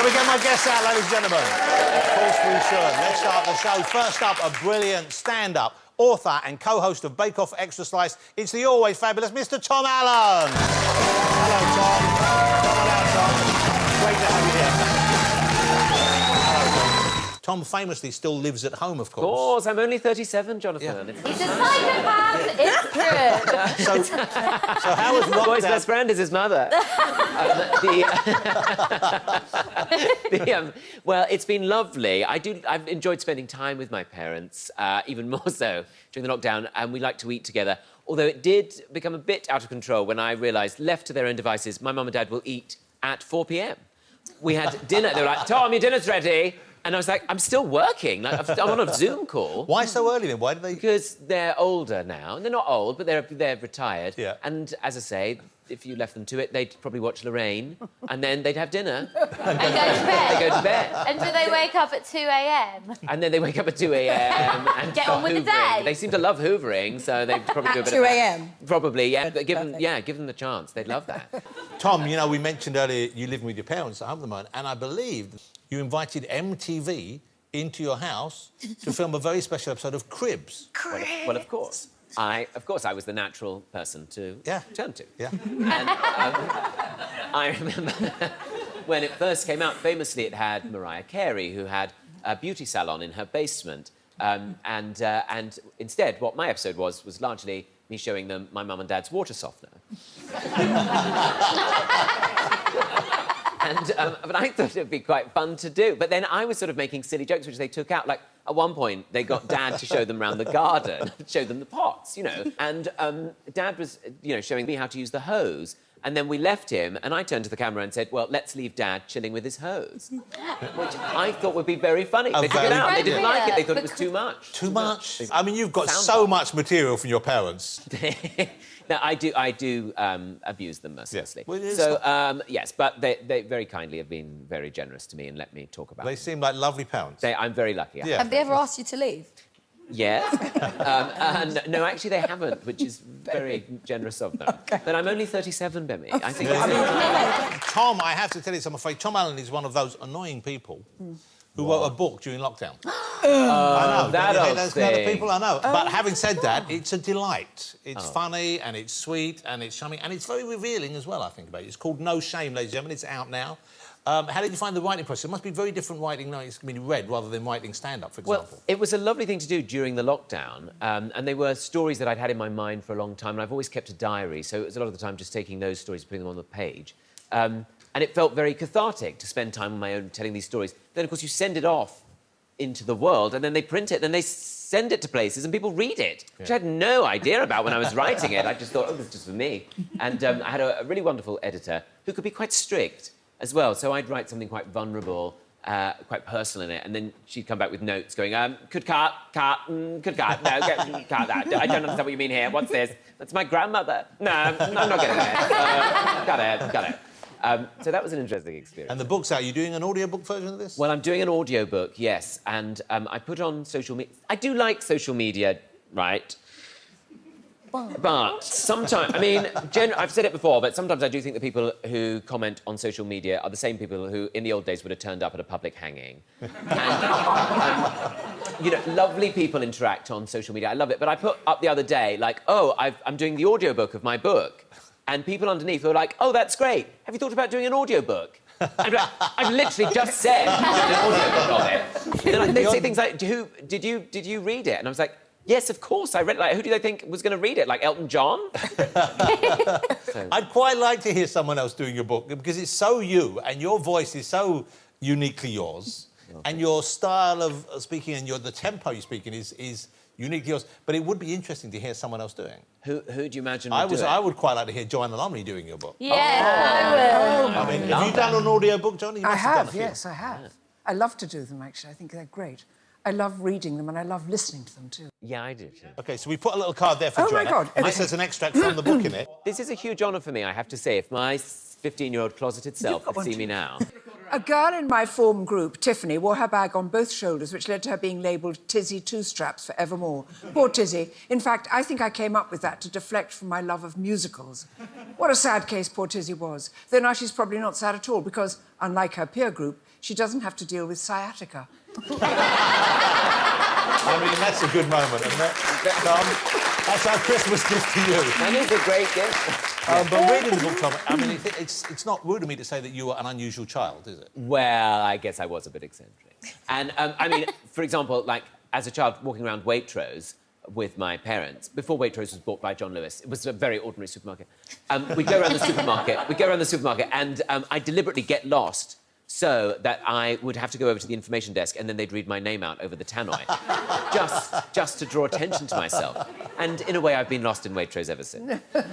we get my guests out, ladies and gentlemen? Of course we should. Let's start the show. First up, a brilliant stand-up, author and co-host of Bake Off Extra Slice. It's the always fabulous Mr. Tom Allen. Hello, Tom. Come on out, Tom. Great to have you here. Tom famously still lives at home, of course. Of course, I'm only 37, Jonathan. Yeah. He's a psychopath. It's true. So how was lockdown? The boy's best friend is his mother. Well, it's been lovely. I've enjoyed spending time with my parents, even more so during the lockdown, and we like to eat together. Although it did become a bit out of control when I realised, left to their own devices, my mum and dad will eat at 4 p.m. We had dinner. They were like, Tom, your dinner's ready. And I was like, I'm still working. Like, I'm on a Zoom call. Why so early then? Why did they... Because they're older now. And they're not old, but they're retired. Yeah. And as I say, if you left them to it, they'd probably watch Lorraine, and then they'd have dinner. And go to bed. They go to bed. And do they wake up at 2 a.m? And then they wake up at 2 a.m. and Get on with the hoovering. day. They seem to love hoovering, so they'd probably do a bit 2 a.m? Probably, yeah. But give them the chance. They'd love that. Tom, you know, we mentioned earlier you living with your parents at home at the moment, and I believe you invited MTV into your house to film a very special episode of Cribs. Well, of course. I was the natural person to turn to. Yeah. And I remember when it first came out, famously it had Mariah Carey, who had a beauty salon in her basement. And instead, what my episode was largely me showing them my mum and dad's water softener. But I thought it would be quite fun to do. But then I was sort of making silly jokes, which they took out. Like, at one point, they got Dad to show them around the garden, show them the pots, you know. And Dad was, you know, showing me how to use the hose. And then we left him, and I turned to the camera and said, well, let's leave Dad chilling with his hose. Which I thought would be very funny. They took it out. They didn't like it. They thought it was too much. Too much? I mean, you've got so much material from your parents. No, I do abuse them mercilessly. Yeah. Well, so, yes, but they very kindly have been very generous to me and let me talk about They them. seem like lovely parents. I'm very lucky. Yeah. Have they ever asked you to leave? Yes. No, actually, they haven't, which is very generous of them. Okay. But I'm only 37, Bemi. I think Tom, I have to tell you, I'm afraid Tom Allen is one of those annoying people who wrote a book during lockdown. I know. that Don't you hate old those kind of thing. people? I know. But having said that, it's a delight. It's funny and it's sweet and it's charming and it's very revealing as well, I think, about it. It's called No Shame, ladies and gentlemen. It's out now. How did you find the writing process? It must be very different writing now it's going to be read rather than writing stand-up, for example. Well, it was a lovely thing to do during the lockdown, and they were stories that I'd had in my mind for a long time, and I've always kept a diary, so it was a lot of the time just taking those stories, putting them on the page. And it felt very cathartic to spend time on my own telling these stories. Then, of course, you send it off into the world, and then they print it, and then they send it to places, and people read it, which I had no idea about when I was writing it. I just thought, oh, this is just for me. And I had a really wonderful editor who could be quite strict as well. So I'd write something quite vulnerable, quite personal in it, and then she'd come back with notes going, could cut, could cut, no, cut that. I don't understand what you mean here. What's this? That's my grandmother. No, I'm not getting it. Got it. So that was an interesting experience. And the book's out. Are you doing an audiobook version of this? Well, I'm doing an audiobook, yes, and I put on social media. I do like social media, right? But sometimes, I mean, I've said it before, but sometimes I do think the people who comment on social media are the same people who, in the old days, would have turned up at a public hanging. You know, lovely people interact on social media. I love it. But I put up the other day, like, oh, I'm doing the audiobook of my book. And people underneath were like, oh, that's great. Have you thought about doing an audiobook? I've literally just said an audiobook of it. And then they say things like, did you read it? And I was like, yes, of course, I read it. Like, who do they think was going to read it? Like Elton John? I'd quite like to hear someone else doing your book because it's so you and your voice is so uniquely yours and your style of speaking and the tempo you speak in is uniquely yours. But it would be interesting to hear someone else doing. Who do you imagine would do it? I would quite like to hear Joanna Lumley doing your book. Yeah, I will. I mean, have you done an audiobook, Johnny? I have, yes, I have. I love to do them, actually. I think they're great. I love reading them and I love listening to them, too. Yeah, I do, too. OK, so we put a little card there for Oh, my Joanna. God. And this has an extract from the book in it. This is a huge honour for me, I have to say. If my 15-year-old closeted self could see me now. A girl in my form group, Tiffany, wore her bag on both shoulders, which led to her being labelled Tizzy Two Straps forevermore. Poor Tizzy. In fact, I think I came up with that to deflect from my love of musicals. What a sad case poor Tizzy was. Though now she's probably not sad at all, because, unlike her peer group, she doesn't have to deal with sciatica. I mean, that's a good moment, isn't it? Tom, that's our Christmas gift to you. That is a great gift. But reading the book, Tom, I mean, it's not rude of me to say that you were an unusual child, is it? Well, I guess I was a bit eccentric. And, I mean, for example, like, as a child walking around Waitrose with my parents, before Waitrose was bought by John Lewis, it was a very ordinary supermarket. We'd go around the supermarket, and I'd deliberately get lost so that I would have to go over to the information desk and then they'd read my name out over the tannoy, just to draw attention to myself. And in a way, I've been lost in Waitrose ever since. And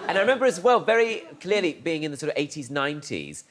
I remember as well very clearly being in the sort of 80s, 90s,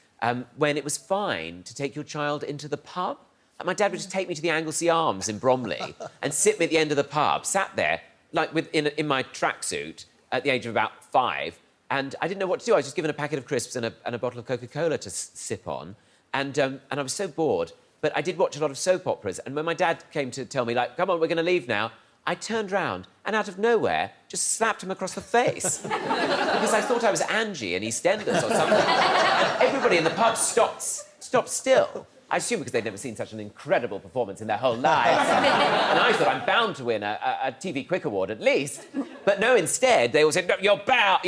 when it was fine to take your child into the pub. And my dad would just take me to the Anglesey Arms in Bromley and sit me at the end of the pub, sat there, like in my tracksuit at the age of about 5, and I didn't know what to do. I was just given a packet of crisps and a bottle of Coca-Cola to sip on. And I was so bored. But I did watch a lot of soap operas. And when my dad came to tell me, like, come on, we're going to leave now, I turned round and out of nowhere just slapped him across the face. Because I thought I was Angie in EastEnders or something. And everybody in the pub stopped still. I assume because they'd never seen such an incredible performance in their whole lives. And I thought I'm bound to win a TV Quick Award at least. But no, instead, they all said, no, you're barred,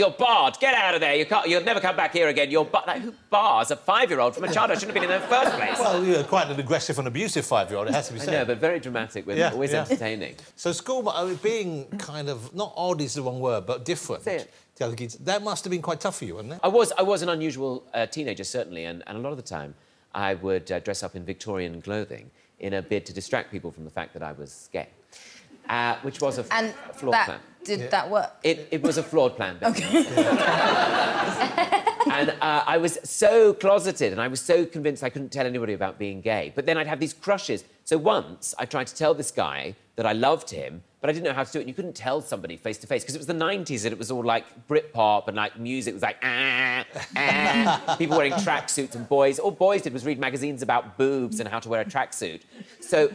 get out of there, you'll never come back here again, like, who bars a 5-year-old from a child I shouldn't have been in the first place? Well, you're quite an aggressive and abusive 5-year-old, it has to be said. I know, but very dramatic, always entertaining. So school, being kind of, not odd is the wrong word, but different Say it. to other kids, that must have been quite tough for you, wasn't it? I was an unusual teenager, certainly, and a lot of the time I would dress up in Victorian clothing in a bid to distract people from the fact that I was gay, which was a flawed plan. Did that work? It was a flawed plan, Becky. Okay. And I was so closeted and I was so convinced I couldn't tell anybody about being gay. But then I'd have these crushes. So once I tried to tell this guy that I loved him, but I didn't know how to do it. And you couldn't tell somebody face to face because it was the 90s and it was all like Britpop and like music was like people wearing tracksuits and all boys did was read magazines about boobs and how to wear a tracksuit. So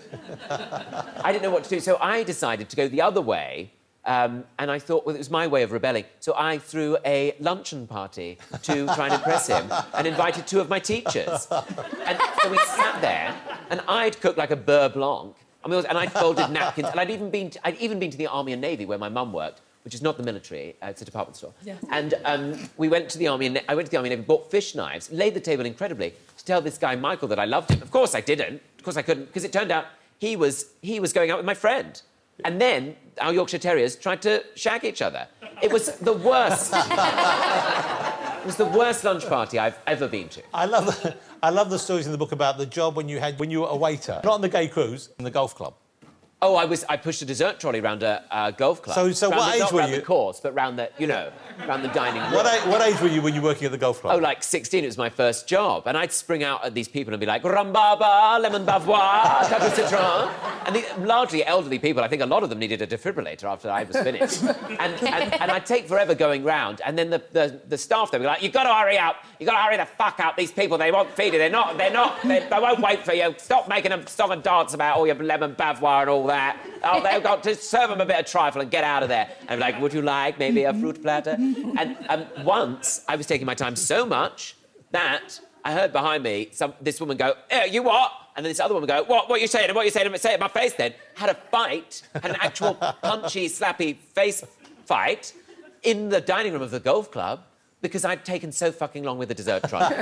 I didn't know what to do. So I decided to go the other way. And I thought, well, it was my way of rebelling. So I threw a luncheon party to try and impress him and invited 2 of my teachers. And so we sat there, and I'd cooked like a beurre blanc, and I'd folded napkins, and I'd even been to the Army and Navy where my mum worked, which is not the military, it's a department store. Yeah. And we went to the Army, and I went to the Army and Navy, bought fish knives, laid the table incredibly to tell this guy, Michael, that I loved him. Of course I didn't. Of course I couldn't, because it turned out he was going out with my friend. And then our Yorkshire Terriers tried to shag each other. It was the worst. It was the worst lunch party I've ever been to. I love the stories in the book about the job when you were a waiter, not on the gay cruise, in the golf club. Oh, I pushed a dessert trolley round a golf club. So what age not were round you? the course, but round the dining room. What age were you when you were working at the golf club? Oh, like 16, it was my first job. And I'd spring out at these people and be like, rhumbaba, lemon bavois, table citron. And largely elderly people, I think a lot of them needed a defibrillator after I was finished. and I'd take forever going round. And then the staff, they'd be like, you've got to hurry up. You've got to hurry the fuck up. These people, they won't feed you. They won't wait for you. Stop making them song and dance about all your lemon bavois and all that. Oh, they've got to serve them a bit of trifle and get out of there. And I'm like, would you like maybe a fruit platter? And once I was taking my time so much that I heard behind me this woman go, you what? And then this other woman go, what are you saying? What are you saying? Say it in my face then. Had a fight, had an actual punchy, slappy face fight in the dining room of the golf club because I'd taken so fucking long with the dessert trolley.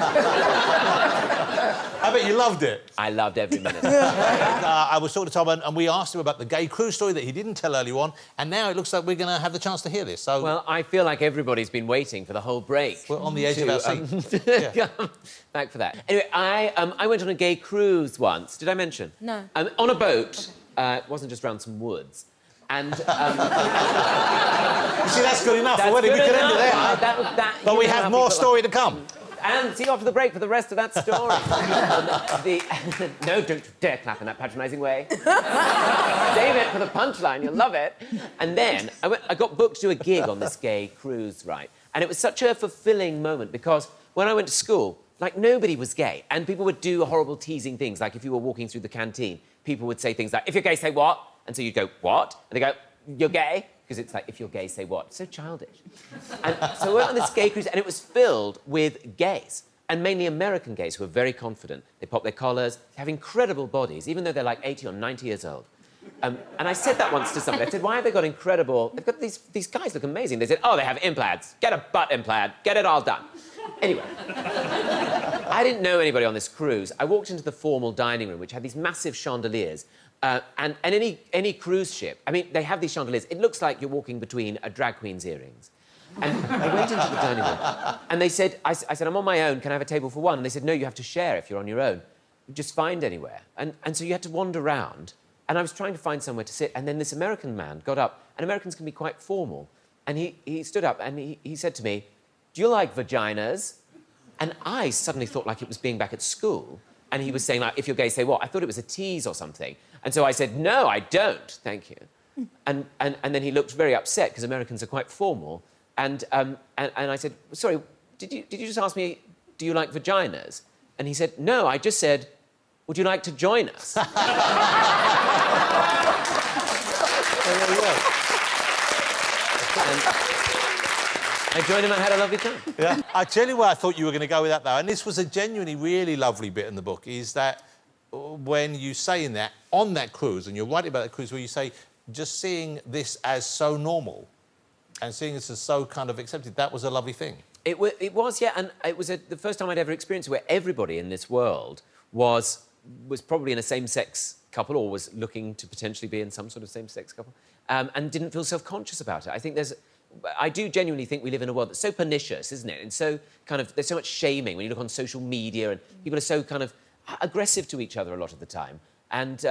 I bet you loved it. I loved every minute. I was talking to Tom and we asked him about the gay cruise story that he didn't tell earlier on, and now it looks like we're going to have the chance to hear this. So, well, I feel like everybody's been waiting for the whole break. We're on the edge of our seat. Come back for that. Anyway, I went on a gay cruise once. Did I mention? No. On a boat. It wasn't just around some woods. And... You see, that's good enough already. We could end it there. But we have more story to come. And see you after the break for the rest of that story. No, don't you dare clap in that patronising way. Save it for the punchline, you'll love it. And then I got booked to do a gig on this gay cruise, right? And it was such a fulfilling moment because when I went to school, like, nobody was gay. And people would do horrible teasing things, like if you were walking through the canteen, people would say things like, if you're gay, say what? And so you'd go, what? And they go, you're gay? Because it's like, if you're gay, say what? So childish. And so we went on this gay cruise, and it was filled with gays, and mainly American gays who were very confident. They pop their collars, they have incredible bodies, even though they're like 80 or 90 years old. And I said that once to somebody. I said, why have they got incredible... They've got these guys look amazing. They said, oh, they have implants. Get a butt implant. Get it all done. Anyway, I didn't know anybody on this cruise. I walked into the formal dining room, which had these massive chandeliers. And any cruise ship, I mean, they have these chandeliers. It looks like you're walking between a drag queen's earrings. And I went into the dining room, and they said, I said, I'm on my own. Can I have a table for one? And they said, no, you have to share if you're on your own. Just find anywhere. And so you had to wander around. And I was trying to find somewhere to sit, and then this American man got up, and Americans can be quite formal, and he stood up and he said to me, do you like vaginas? And I suddenly thought like it was being back at school, and he was saying, like, if you're gay, say what? I thought it was a tease or something. And so I said, no, I don't, thank you. And then he looked very upset, because Americans are quite formal, and I said, sorry, did you just ask me, do you like vaginas? And he said, no, I just said, would you like to join us? There you go. And I joined him and had a lovely time. Yeah. I tell you where I thought you were going to go with that, though, and this was a genuinely really lovely bit in the book, is that when you say in that, on that cruise, and you're writing about that cruise, where you say, just seeing this as so normal and seeing this as so kind of accepted, that was a lovely thing. It was, yeah, and it was the first time I'd ever experienced it where everybody in this world was probably in a same-sex couple or was looking to potentially be in some sort of same-sex couple and didn't feel self-conscious about it. I think I do genuinely think we live in a world that's so pernicious, isn't it? And so kind of, there's so much shaming when you look on social media, and people are so kind of aggressive to each other a lot of the time. And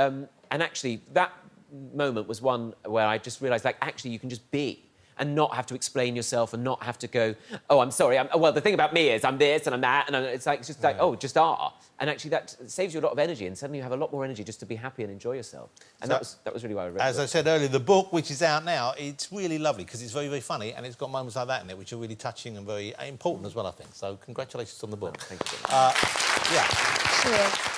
actually, that moment was one where I just realised, like, actually, you can just be and not have to explain yourself and not have to go, oh, I'm sorry, well, the thing about me is I'm this and I'm that, and it's like, it's just like, oh, just are. And actually, that saves you a lot of energy, and suddenly you have a lot more energy just to be happy and enjoy yourself. And that was really why I read it. As I said earlier, the book, which is out now, it's really lovely, because it's very, very funny, and it's got moments like that in it, which are really touching and very important as well, I think. So congratulations on the book. Thank you. Yeah. Cheers.